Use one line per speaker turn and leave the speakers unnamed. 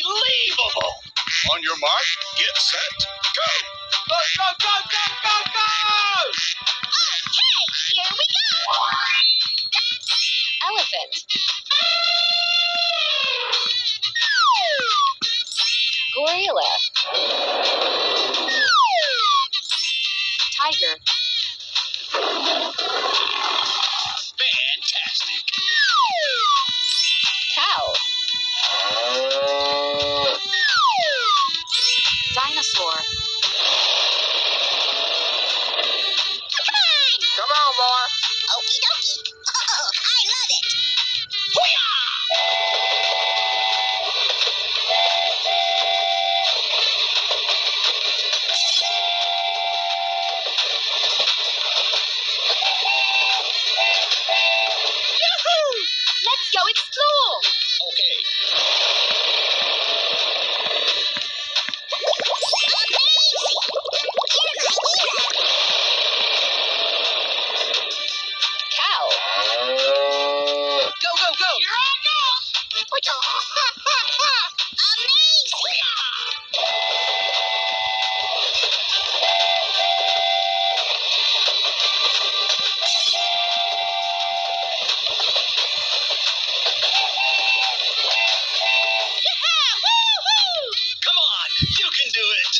Unbelievable! On your mark, get set, go! Go, go, go, go, go, go!
Okay, here we go! Elephant. Gorilla. Tiger.
Fantastic!
Cow. Dinosaur.
Come on, boy!
Okie dokie. Oh, I love it. Yahoo! Let's go explore.
Okay.
Amazing! You're my hero. Cow.
Go, go, go!
Here I go. Amazing! Yeah! Woo-hoo!
Come on, you can do it!